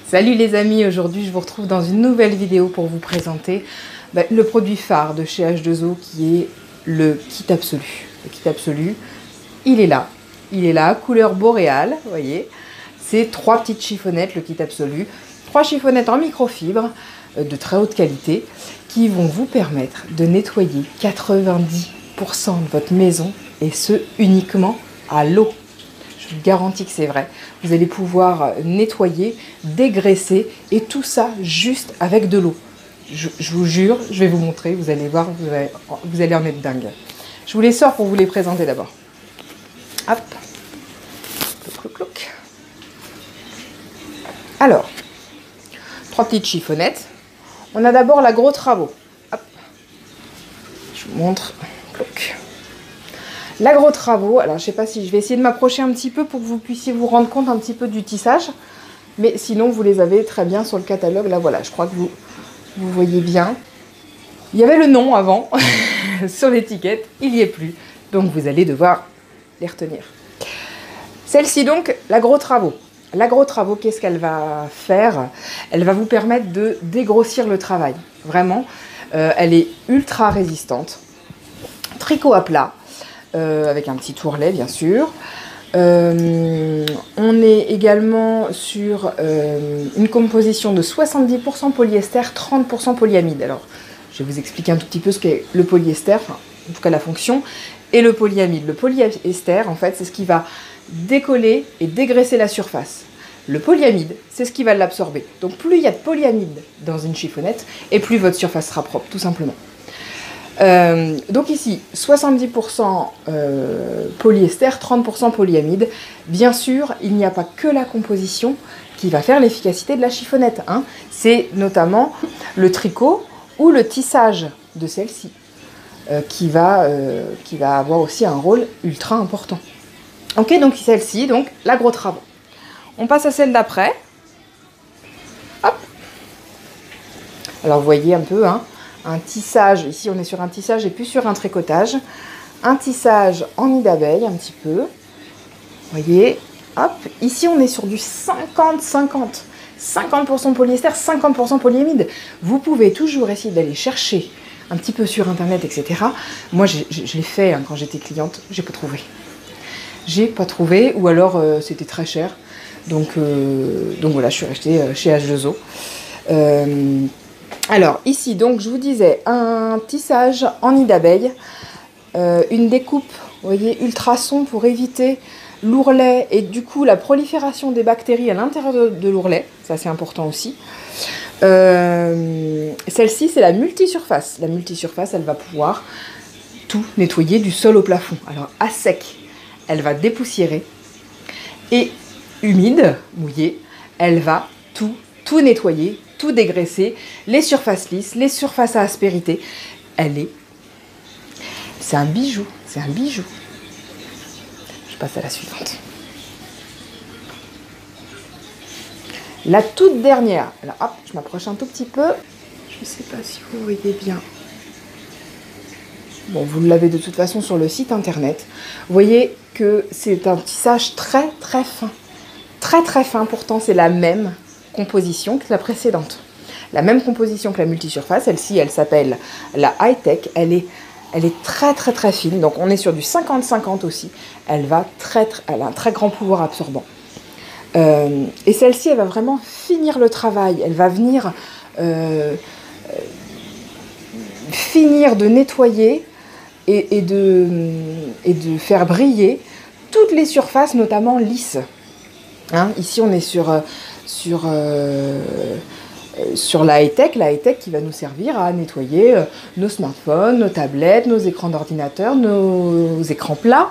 Salut les amis, aujourd'hui je vous retrouve dans une nouvelle vidéo pour vous présenter le produit phare de chez H2O qui est le kit absolu. Le kit absolu, il est là, couleur boréale, vous voyez. C'est 3 petites chiffonnettes, le kit absolu. 3 chiffonnettes en microfibre de très haute qualité qui vont vous permettre de nettoyer 90% de votre maison et ce uniquement à l'eau. Je vous garantis que c'est vrai. Vous allez pouvoir nettoyer, dégraisser et tout ça juste avec de l'eau. Je vous jure, je vais vous montrer, vous allez voir, vous allez en être dingue. Je vous les sors pour vous les présenter d'abord. Hop. Clouc, clouc. Alors, 3 petites chiffonnettes. On a d'abord la Gros Travaux. Hop. Je vous montre. Clouc. La Gros Travaux, alors je ne sais pas si je vais essayer de m'approcher un petit peu pour que vous puissiez vous rendre compte un petit peu du tissage. Mais sinon, vous les avez très bien sur le catalogue. Là, voilà, je crois que vous voyez bien. Il y avait le nom avant sur l'étiquette, il n'y est plus. Donc, vous allez devoir les retenir. Celle-ci, donc, la Gros Travaux. La Gros Travaux, qu'est-ce qu'elle va faire? Elle va vous permettre de dégrossir le travail. Vraiment, elle est ultra résistante. Tricot à plat. Avec un petit tourlet bien sûr. On est également sur une composition de 70% polyester, 30% polyamide. Alors, je vais vous expliquer un tout petit peu ce qu'est le polyester, enfin, en tout cas la fonction, et le polyamide. Le polyester, en fait, c'est ce qui va décoller et dégraisser la surface. Le polyamide, c'est ce qui va l'absorber. Donc, plus il y a de polyamide dans une chiffonnette, et plus votre surface sera propre, tout simplement. Donc ici, 70% polyester, 30% polyamide. Bien sûr, il n'y a pas que la composition qui va faire l'efficacité de la chiffonnette. Hein. C'est notamment le tricot ou le tissage de celle-ci qui va avoir aussi un rôle ultra important. Ok, donc celle-ci, donc la Gros Travaux. On passe à celle d'après. Hop. Alors vous voyez un peu, hein. Un tissage, ici on est sur un tissage et plus sur un tricotage. Un tissage en nid d'abeille un petit peu. Vous voyez, hop. Ici on est sur du 50-50. 50% polyester, 50% polyamide. Vous pouvez toujours essayer d'aller chercher un petit peu sur internet, etc. Moi je l'ai fait hein, quand j'étais cliente, j'ai pas trouvé. J'ai pas trouvé, ou alors c'était très cher. Donc voilà, je suis restée chez H2O. Alors ici, donc je vous disais, un tissage en nid d'abeille, une découpe, vous voyez, ultrason pour éviter l'ourlet et du coup la prolifération des bactéries à l'intérieur de l'ourlet, ça c'est important aussi. Celle-ci c'est la multisurface. La multisurface, elle va pouvoir tout nettoyer du sol au plafond. Alors à sec, elle va dépoussiérer et humide, mouillée, elle va tout nettoyer, tout dégraisser, les surfaces lisses, les surfaces à aspérité. C'est un bijou, c'est un bijou. Je passe à la suivante. La toute dernière. Alors hop, je m'approche un tout petit peu. Je ne sais pas si vous voyez bien. Bon, vous l'avez de toute façon sur le site internet. Vous voyez que c'est un tissage très très fin. Très très fin, pourtant c'est la même composition que la précédente. La même composition que la multisurface, celle-ci, elle s'appelle la high-tech, elle est très très très fine, donc on est sur du 50-50 aussi, elle a un très grand pouvoir absorbant. Et celle-ci, elle va vraiment finir le travail, elle va venir finir de nettoyer et de faire briller toutes les surfaces, notamment lisses. Hein, ici, on est sur la high-tech qui va nous servir à nettoyer nos smartphones, nos tablettes, nos écrans d'ordinateur, nos écrans plats,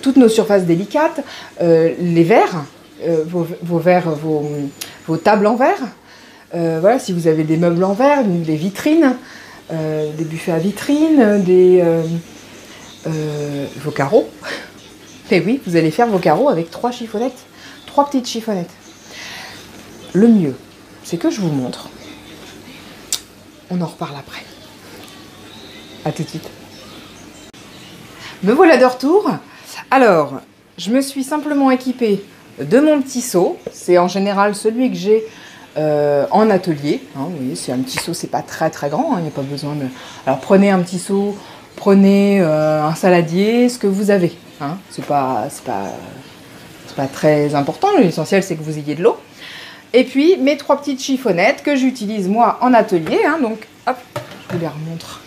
toutes nos surfaces délicates, les verres, vos tables en verre. Voilà, si vous avez des meubles en verre, des vitrines, des buffets à vitrines, vos carreaux. Et oui, vous allez faire vos carreaux avec 3 chiffonnettes, 3 petites chiffonnettes. Le mieux, c'est que je vous montre. On en reparle après. À tout de suite. Me voilà de retour. Alors, je me suis simplement équipée de mon petit seau. C'est en général celui que j'ai en atelier. Hein, vous voyez, c'est un petit seau, c'est pas très très grand, il n'y a pas besoin de... Alors prenez un petit seau, prenez un saladier, ce que vous avez. Hein, c'est pas très important, l'essentiel c'est que vous ayez de l'eau. Et puis mes 3 petites chiffonnettes que j'utilise moi en atelier. Hein, donc hop, je vous les remontre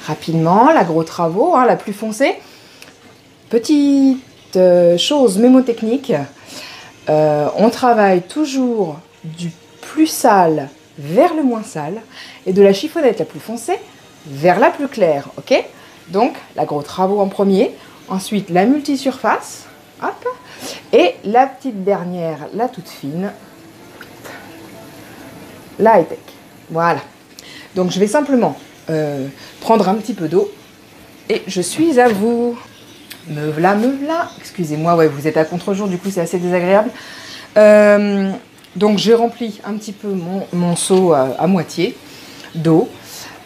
rapidement. La Gros Travaux, hein, la plus foncée. Petite chose mémotechnique, on travaille toujours du plus sale vers le moins sale et de la chiffonnette la plus foncée vers la plus claire, ok? Donc la Gros Travaux en premier, ensuite la multisurface, hop, et la petite dernière, la toute fine, la high-tech. Voilà. Donc je vais simplement prendre un petit peu d'eau et je suis à vous. Me v'là. Excusez-moi, ouais, vous êtes à contre-jour, du coup c'est assez désagréable. Donc j'ai rempli un petit peu mon seau à moitié d'eau.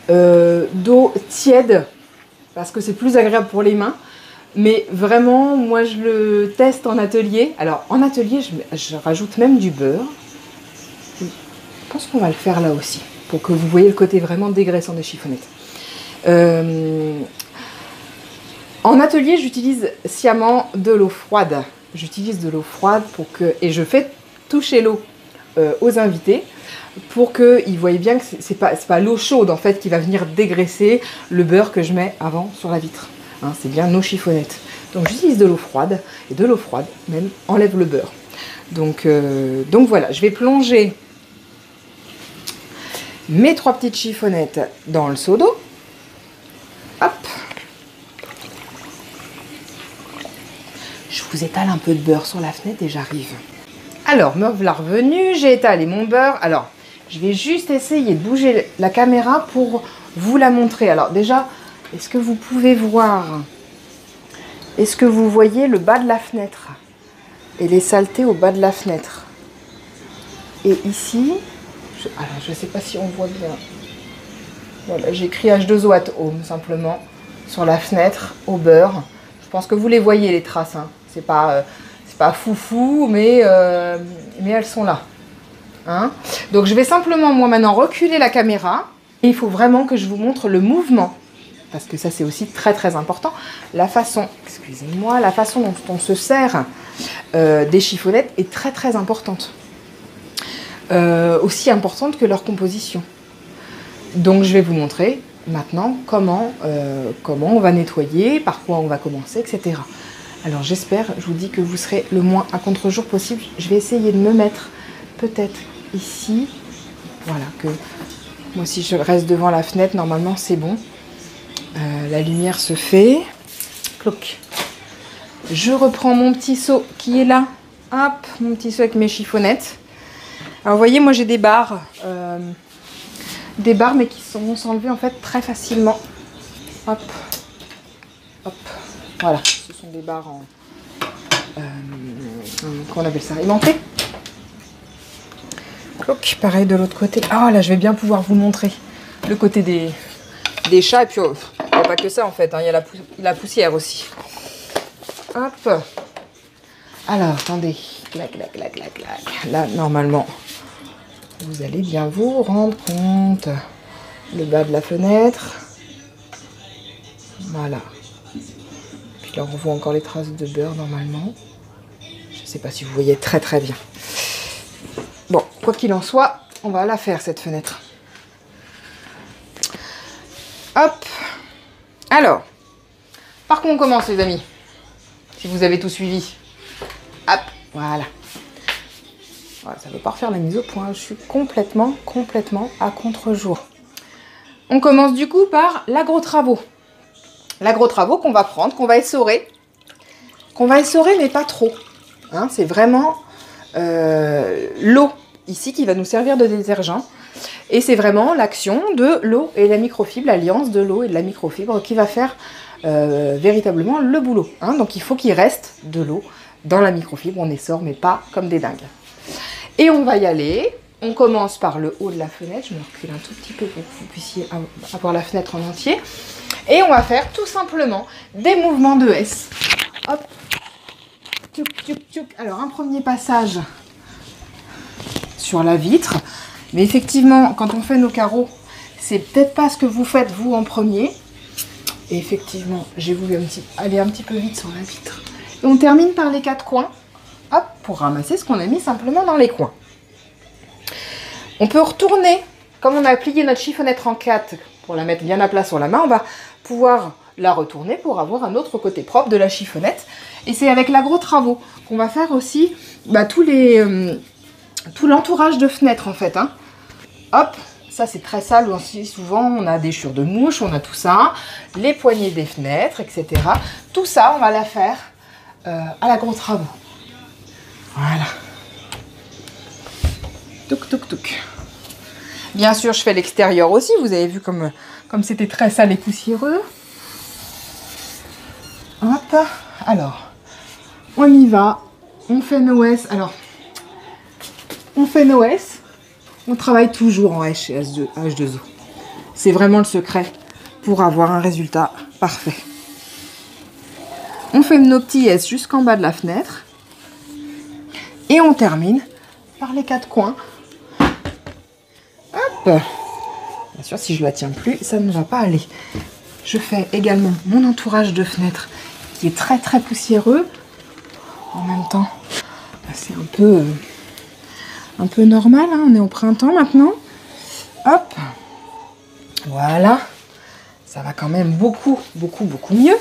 D'eau tiède, parce que c'est plus agréable pour les mains. Mais vraiment, moi je le teste en atelier. Alors en atelier, je rajoute même du beurre. Je pense qu'on va le faire là aussi, pour que vous voyez le côté vraiment dégraissant des chiffonnettes. En atelier, j'utilise sciemment de l'eau froide. J'utilise de l'eau froide et je fais toucher l'eau aux invités pour qu'ils voient bien que c'est pas l'eau chaude en fait qui va venir dégraisser le beurre que je mets avant sur la vitre. Hein, c'est bien nos chiffonnettes. Donc j'utilise de l'eau froide et de l'eau froide même enlève le beurre. Donc voilà, je vais plonger mes 3 petites chiffonnettes dans le seau d'eau. Hop. Je vous étale un peu de beurre sur la fenêtre et j'arrive. Alors, me voilà revenue, j'ai étalé mon beurre. Alors, je vais juste essayer de bouger la caméra pour vous la montrer. Alors déjà, est-ce que vous pouvez voir? Est-ce que vous voyez le bas de la fenêtre? Et les saletés au bas de la fenêtre. Et ici, alors je ne sais pas si on voit bien. Voilà, j'ai écrit H2O at home, simplement, sur la fenêtre, au beurre. Je pense que vous les voyez, les traces, hein. C'est pas foufou, mais elles sont là. Hein, donc je vais simplement, moi, maintenant, reculer la caméra. Et il faut vraiment que je vous montre le mouvement. Parce que ça, c'est aussi très, très important. La façon, excusez-moi, la façon dont on se sert des chiffonnettes est très, très importante. Aussi importante que leur composition. Donc, je vais vous montrer maintenant comment on va nettoyer, par quoi on va commencer, etc. Alors j'espère, je vous dis que vous serez le moins à contre-jour possible. Je vais essayer de me mettre peut-être ici. Voilà, que moi si je reste devant la fenêtre, normalement c'est bon. La lumière se fait. Cloc. Je reprends mon petit seau qui est là. Hop, mon petit seau avec mes chiffonnettes. Alors vous voyez, moi j'ai des barres mais qui vont s'enlever en fait très facilement. Hop, hop, voilà. Ce sont des barres en... qu'on appelle ça, aimantées. Cloc, pareil de l'autre côté. Ah là, je vais bien pouvoir vous montrer le côté des chats. Et puis, il n'y a pas que ça en fait, hein, il y a la poussière aussi. Hop. Alors, attendez. Clac, clac, clac, clac, clac. Là, normalement, vous allez bien vous rendre compte. Le bas de la fenêtre. Voilà. Puis là, on voit encore les traces de beurre normalement. Je ne sais pas si vous voyez très très bien. Bon, quoi qu'il en soit, on va la faire cette fenêtre. Hop. Alors, par quoi on commence les amis? Si vous avez tout suivi. Hop, voilà. Voilà, ça ne veut pas refaire la mise au point. Je suis complètement à contre-jour. On commence du coup par la Gros Travaux. La Gros Travaux qu'on va prendre, qu'on va essorer. Mais pas trop. Hein, c'est vraiment l'eau ici qui va nous servir de détergent. Et c'est vraiment l'action de l'eau et la microfibre, l'alliance de l'eau et de la microfibre qui va faire véritablement le boulot. Hein. Donc il faut qu'il reste de l'eau dans la microfibre. On essore, mais pas comme des dingues. Et on va y aller. On commence par le haut de la fenêtre. Je me recule un tout petit peu pour que vous puissiez avoir la fenêtre en entier. Et on va faire tout simplement des mouvements de S. Hop. Tchouk, tchouk, tchouk. Alors, un premier passage sur la vitre. Mais effectivement, quand on fait nos carreaux, c'est peut-être pas ce que vous faites, vous, en premier. Et effectivement, j'ai voulu aller un petit peu vite sur la vitre. Et on termine par les 4 coins. Hop, pour ramasser ce qu'on a mis simplement dans les coins. On peut retourner, comme on a plié notre chiffonnette en 4 pour la mettre bien à plat sur la main, on va pouvoir la retourner pour avoir un autre côté propre de la chiffonnette. Et c'est avec l'Agro Travaux qu'on va faire aussi tout l'entourage de fenêtres en fait. Hein. Hop, ça c'est très sale aussi, souvent on a des chure de mouches, on a tout ça, les poignées des fenêtres, etc. Tout ça, on va la faire à l'Agro Travaux. Voilà. Touc, touc, touc. Bien sûr, je fais l'extérieur aussi. Vous avez vu comme c'était très sale et poussiéreux. Hop. Alors, on y va. On fait nos S. Alors, on fait nos S. On travaille toujours en S chez H2O. C'est vraiment le secret pour avoir un résultat parfait. On fait nos petits S jusqu'en bas de la fenêtre. Et on termine par les 4 coins. Hop. Bien sûr, si je la tiens plus, ça ne va pas aller. Je fais également mon entourage de fenêtre qui est très très poussiéreux. En même temps, c'est un peu normal. Hein. On est au printemps maintenant. Hop. Voilà. Ça va quand même beaucoup mieux.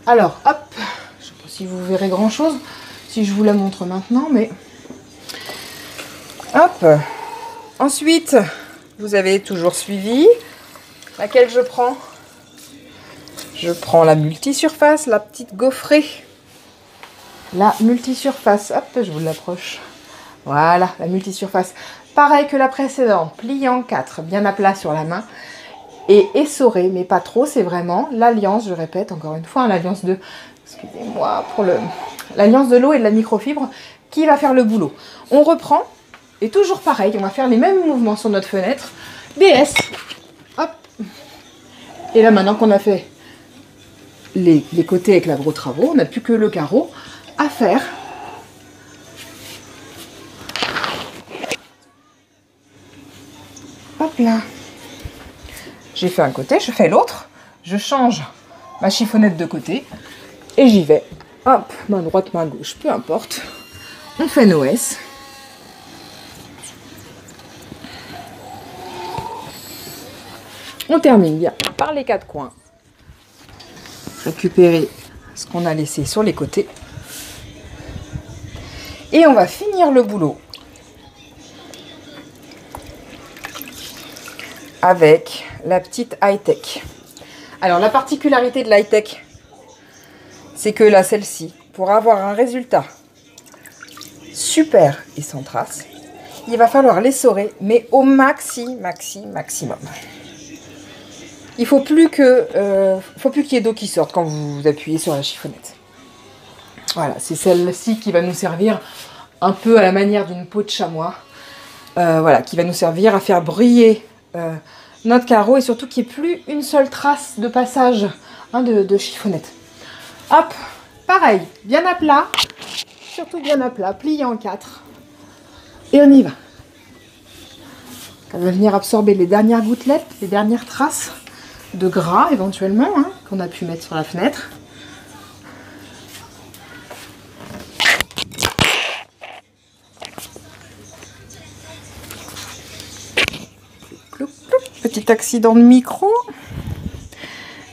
Alors, hop. Je ne sais pas si vous verrez grand chose. Si je vous la montre maintenant, mais... Hop. Ensuite, vous avez toujours suivi. Laquelle je prends? Je prends la multisurface, la petite gaufrée. La multisurface. Hop, je vous l'approche. Voilà, la multisurface. Pareil que la précédente, pliée en 4, bien à plat sur la main. Et essorée, mais pas trop. C'est vraiment l'alliance, je répète encore une fois, l'alliance de... Excusez-moi pour l'alliance de l'eau et de la microfibre qui va faire le boulot. On reprend, et toujours pareil, on va faire les mêmes mouvements sur notre fenêtre. DS. Hop. Et là, maintenant qu'on a fait les côtés avec l'Agro Travaux, on n'a plus que le carreau à faire. Hop là. J'ai fait un côté, je fais l'autre. Je change ma chiffonnette de côté. Et j'y vais. Hop, main droite, main gauche, peu importe. On fait nos S. On termine bien par les 4 coins. Récupérer ce qu'on a laissé sur les côtés. Et on va finir le boulot avec la petite high-tech. Alors, la particularité de l'high-tech, c'est que là, celle-ci, pour avoir un résultat super et sans trace, il va falloir l'essorer, mais au maximum. Il faut plus qu'il y ait d'eau qui sorte quand vous appuyez sur la chiffonnette. Voilà, c'est celle-ci qui va nous servir un peu à la manière d'une peau de chamois. Voilà, qui va nous servir à faire briller notre carreau et surtout qu'il n'y ait plus une seule trace de passage de chiffonnette. Hop, pareil, bien à plat, surtout bien à plat, plié en 4. Et on y va. On va venir absorber les dernières gouttelettes, les dernières traces de gras éventuellement qu'on a pu mettre sur la fenêtre. Petit accident de micro.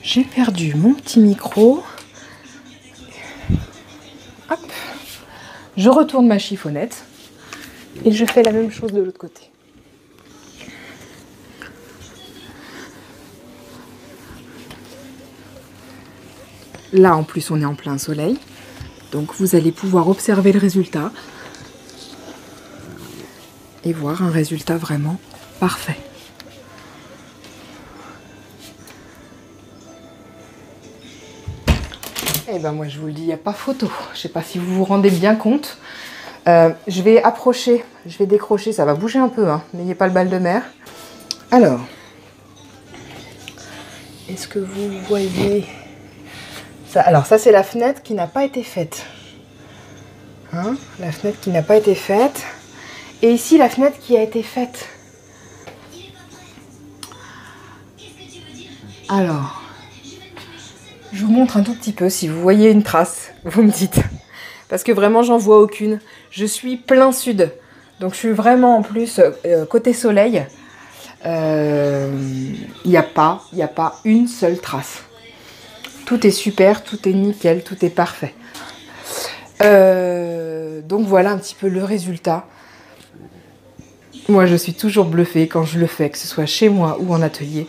J'ai perdu mon petit micro. Hop. Je retourne ma chiffonnette et je fais la même chose de l'autre côté. Là, en plus, on est en plein soleil. Donc, vous allez pouvoir observer le résultat et voir un résultat vraiment parfait. Eh ben moi je vous le dis, il n'y a pas photo. Je ne sais pas si vous vous rendez bien compte. Je vais approcher, je vais décrocher, ça va bouger un peu, n'ayez pas le bal de mer. Alors, est-ce que vous voyez ça? Alors ça c'est la fenêtre qui n'a pas été faite. Hein, la fenêtre qui n'a pas été faite. Et ici, la fenêtre qui a été faite. Alors, je vous montre un tout petit peu. Si vous voyez une trace, vous me dites. Parce que vraiment, j'en vois aucune. Je suis plein sud. Donc, je suis vraiment en plus côté soleil. Il n'y a pas une seule trace. Tout est super, tout est nickel, tout est parfait. Donc, voilà un petit peu le résultat. Moi, je suis toujours bluffée quand je le fais, que ce soit chez moi ou en atelier.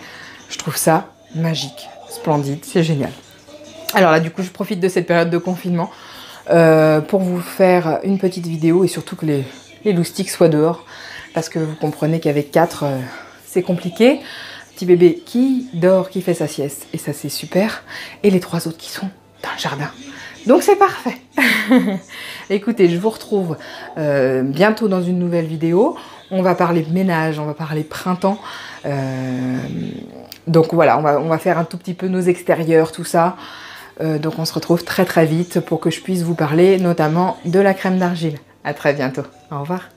Je trouve ça magique, splendide, c'est génial. Alors là, du coup, je profite de cette période de confinement pour vous faire une petite vidéo et surtout que les loustiques soient dehors. Parce que vous comprenez qu'avec 4, c'est compliqué. Petit bébé qui dort, qui fait sa sieste, et ça c'est super. Et les 3 autres qui sont dans le jardin. Donc c'est parfait. Écoutez, je vous retrouve bientôt dans une nouvelle vidéo. On va parler ménage, on va parler printemps. Donc voilà, on va faire un tout petit peu nos extérieurs, tout ça. Donc on se retrouve très très vite pour que je puisse vous parler notamment de la crème d'argile. À très bientôt. Au revoir.